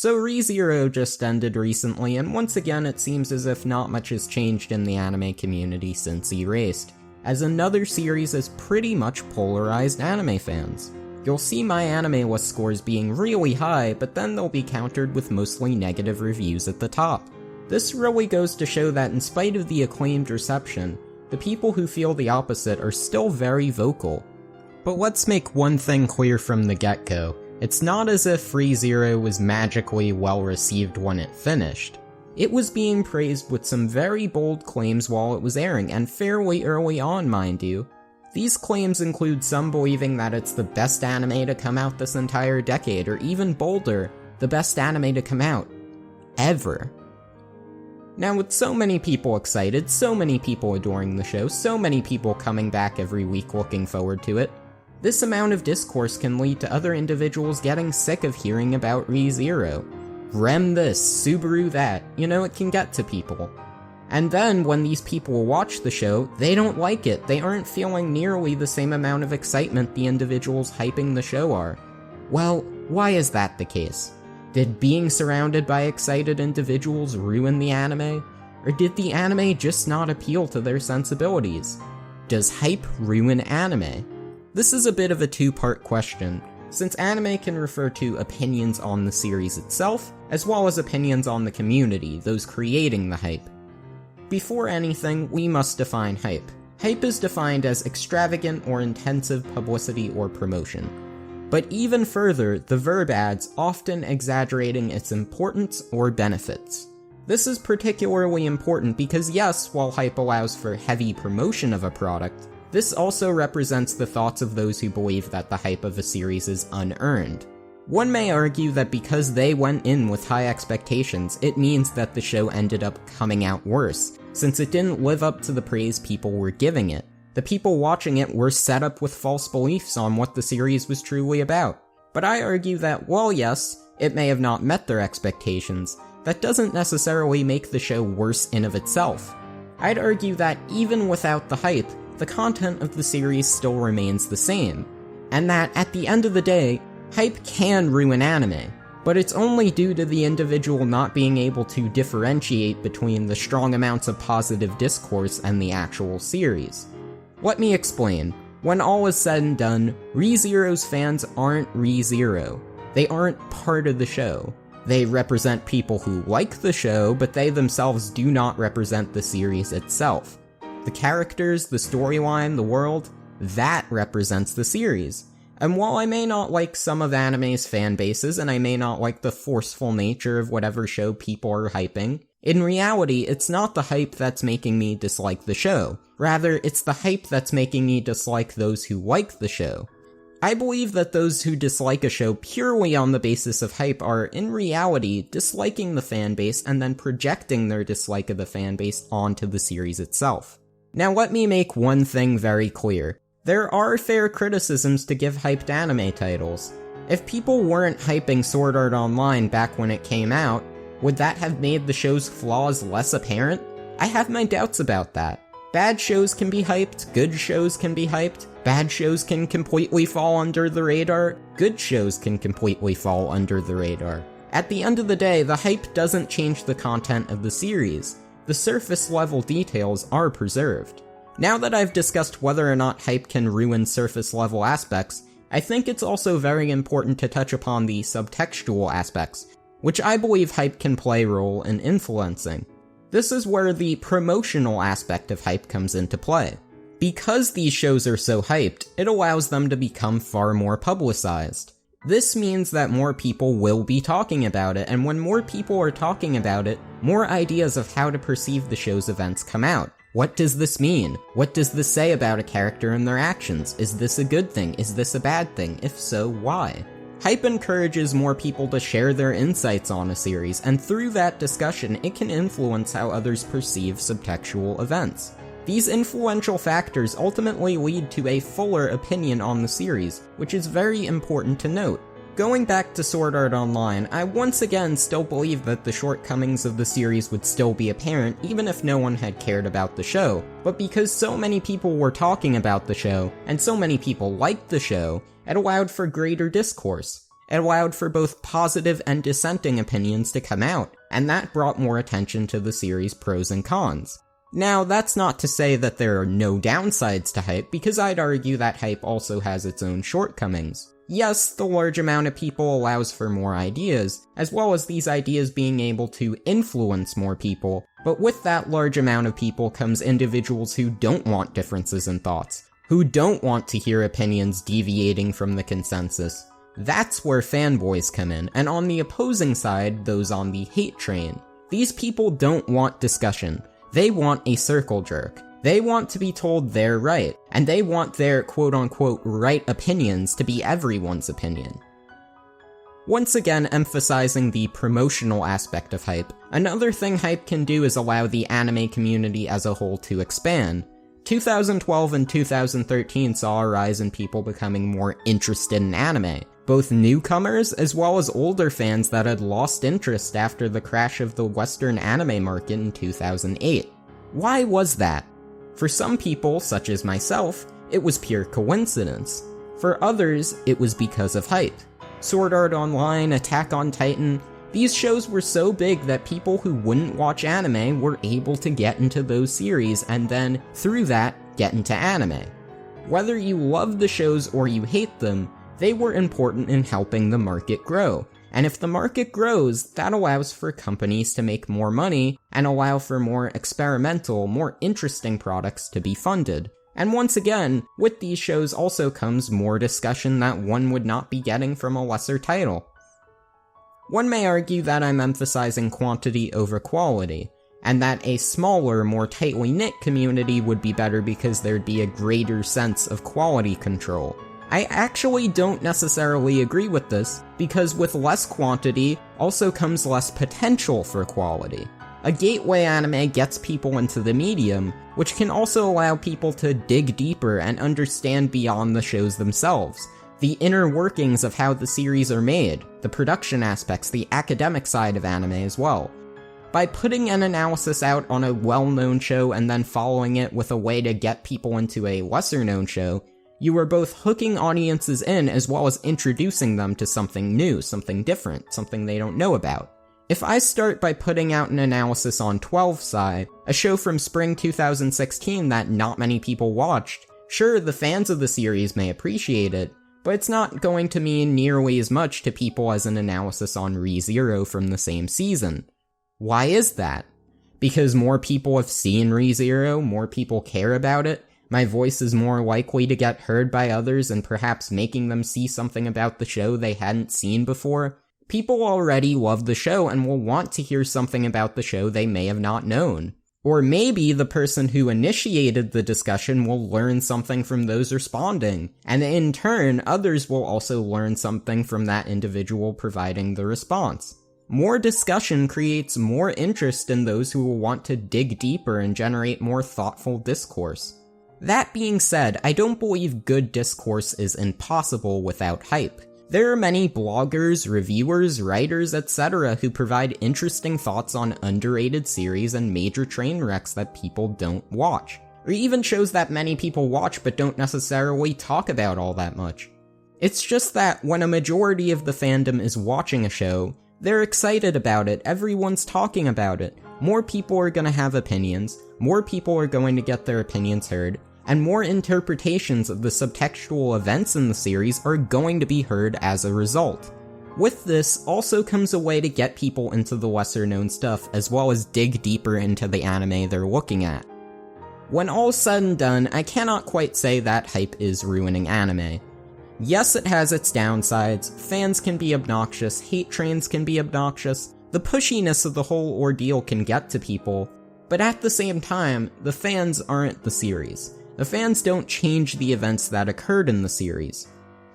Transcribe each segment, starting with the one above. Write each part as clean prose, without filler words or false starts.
So ReZero just ended recently, and once again it seems as if not much has changed in the anime community since Erased, as another series has pretty much polarized anime fans. You'll see My Anime List scores being really high, but then they'll be countered with mostly negative reviews at the top. This really goes to show that in spite of the acclaimed reception, the people who feel the opposite are still very vocal. But let's make one thing clear from the get-go. It's not as if ReZero was magically well received when it finished. It was being praised with some very bold claims while it was airing, and fairly early on, mind you. These claims include some believing that it's the best anime to come out this entire decade, or even bolder, the best anime to come out ever. Now, with so many people excited, so many people adoring the show, so many people coming back every week looking forward to it, this amount of discourse can lead to other individuals getting sick of hearing about ReZero. Rem this, Subaru that, it can get to people. And then, when these people watch the show, they don't like it. They aren't feeling nearly the same amount of excitement the individuals hyping the show are. Well, why is that the case? Did being surrounded by excited individuals ruin the anime? Or did the anime just not appeal to their sensibilities? Does hype ruin anime? This is a bit of a two-part question, since anime can refer to opinions on the series itself, as well as opinions on the community, those creating the hype. Before anything, we must define hype. Hype is defined as extravagant or intensive publicity or promotion. But even further, the verb adds, often exaggerating its importance or benefits. This is particularly important because yes, while hype allows for heavy promotion of a product, this also represents the thoughts of those who believe that the hype of a series is unearned. One may argue that because they went in with high expectations, it means that the show ended up coming out worse, since it didn't live up to the praise people were giving it. The people watching it were set up with false beliefs on what the series was truly about. But I argue that, while yes, it may have not met their expectations, that doesn't necessarily make the show worse in of itself. I'd argue that even without the hype, the content of the series still remains the same, and that at the end of the day, hype can ruin anime, but it's only due to the individual not being able to differentiate between the strong amounts of positive discourse and the actual series. Let me explain. When all is said and done, ReZero's fans aren't ReZero. They aren't part of the show. They represent people who like the show, but they themselves do not represent the series itself. The characters, the storyline, the world, that represents the series. And while I may not like some of anime's fan bases, and I may not like the forceful nature of whatever show people are hyping, in reality, it's not the hype that's making me dislike the show. Rather, it's the hype that's making me dislike those who like the show. I believe that those who dislike a show purely on the basis of hype are, in reality, disliking the fanbase and then projecting their dislike of the fanbase onto the series itself. Now let me make one thing very clear. There are fair criticisms to give hyped anime titles. If people weren't hyping Sword Art Online back when it came out, would that have made the show's flaws less apparent? I have my doubts about that. Bad shows can be hyped, good shows can be hyped, bad shows can completely fall under the radar, good shows can completely fall under the radar. At the end of the day, the hype doesn't change the content of the series. The surface level details are preserved. Now that I've discussed whether or not hype can ruin surface level aspects, I think it's also very important to touch upon the subtextual aspects, which I believe hype can play a role in influencing. This is where the promotional aspect of hype comes into play. Because these shows are so hyped, it allows them to become far more publicized. This means that more people will be talking about it, and when more people are talking about it, more ideas of how to perceive the show's events come out. What does this mean? What does this say about a character and their actions? Is this a good thing? Is this a bad thing? If so, why? Hype encourages more people to share their insights on a series, and through that discussion, it can influence how others perceive subtextual events. These influential factors ultimately lead to a fuller opinion on the series, which is very important to note. Going back to Sword Art Online, I once again still believe that the shortcomings of the series would still be apparent even if no one had cared about the show, but because so many people were talking about the show, and so many people liked the show, it allowed for greater discourse. It allowed for both positive and dissenting opinions to come out, and that brought more attention to the series' pros and cons. Now, that's not to say that there are no downsides to hype, because I'd argue that hype also has its own shortcomings. Yes, the large amount of people allows for more ideas, as well as these ideas being able to influence more people, but with that large amount of people comes individuals who don't want differences in thoughts, who don't want to hear opinions deviating from the consensus. That's where fanboys come in, and on the opposing side, those on the hate train. These people don't want discussion. They want a circle jerk. They want to be told they're right, and they want their quote-unquote right opinions to be everyone's opinion. Once again emphasizing the promotional aspect of hype, another thing hype can do is allow the anime community as a whole to expand. 2012 and 2013 saw a rise in people becoming more interested in anime, both newcomers as well as older fans that had lost interest after the crash of the Western anime market in 2008. Why was that? For some people, such as myself, it was pure coincidence. For others, it was because of hype. Sword Art Online, Attack on Titan, these shows were so big that people who wouldn't watch anime were able to get into those series and then, through that, get into anime. Whether you love the shows or you hate them, they were important in helping the market grow. And if the market grows, that allows for companies to make more money and allow for more experimental, more interesting products to be funded. And once again, with these shows also comes more discussion that one would not be getting from a lesser title. One may argue that I'm emphasizing quantity over quality, and that a smaller, more tightly knit community would be better because there'd be a greater sense of quality control. I actually don't necessarily agree with this, because with less quantity also comes less potential for quality. A gateway anime gets people into the medium, which can also allow people to dig deeper and understand beyond the shows themselves, the inner workings of how the series are made, the production aspects, the academic side of anime as well. By putting an analysis out on a well-known show and then following it with a way to get people into a lesser-known show, you are both hooking audiences in as well as introducing them to something new, something different, something they don't know about. If I start by putting out an analysis on 12-Psy, a show from spring 2016 that not many people watched, sure, the fans of the series may appreciate it, but it's not going to mean nearly as much to people as an analysis on Re:Zero from the same season. Why is that? Because more people have seen Re:Zero, more people care about it, my voice is more likely to get heard by others and perhaps making them see something about the show they hadn't seen before. People already love the show and will want to hear something about the show they may have not known. Or maybe the person who initiated the discussion will learn something from those responding, and in turn, others will also learn something from that individual providing the response. More discussion creates more interest in those who will want to dig deeper and generate more thoughtful discourse. That being said, I don't believe good discourse is impossible without hype. There are many bloggers, reviewers, writers, etc. who provide interesting thoughts on underrated series and major train wrecks that people don't watch, or even shows that many people watch but don't necessarily talk about all that much. It's just that when a majority of the fandom is watching a show, they're excited about it, everyone's talking about it, more people are gonna have opinions, more people are going to get their opinions heard, and more interpretations of the subtextual events in the series are going to be heard as a result. With this also comes a way to get people into the lesser known stuff as well as dig deeper into the anime they're looking at. When all's said and done, I cannot quite say that hype is ruining anime. Yes, it has its downsides, fans can be obnoxious, hate trains can be obnoxious, the pushiness of the whole ordeal can get to people, but at the same time, the fans aren't the series. The fans don't change the events that occurred in the series.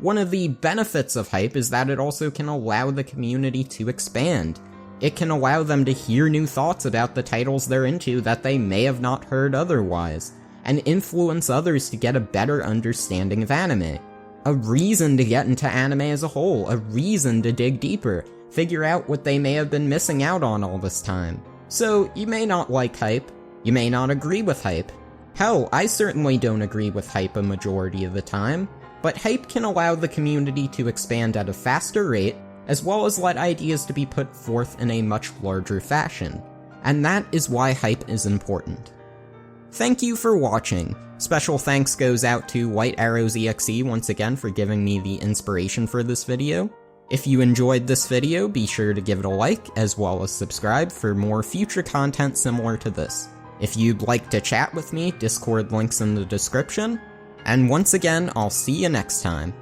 One of the benefits of hype is that it also can allow the community to expand. It can allow them to hear new thoughts about the titles they're into that they may have not heard otherwise, and influence others to get a better understanding of anime. A reason to get into anime as a whole, a reason to dig deeper, figure out what they may have been missing out on all this time. So, you may not like hype, you may not agree with hype. Hell, I certainly don't agree with hype a majority of the time, but hype can allow the community to expand at a faster rate, as well as let ideas to be put forth in a much larger fashion. And that is why hype is important. Thank you for watching. Special thanks goes out to LightArrowsEXE once again for giving me the inspiration for this video. If you enjoyed this video, be sure to give it a like, as well as subscribe for more future content similar to this. If you'd like to chat with me, Discord links in the description. And once again, I'll see you next time.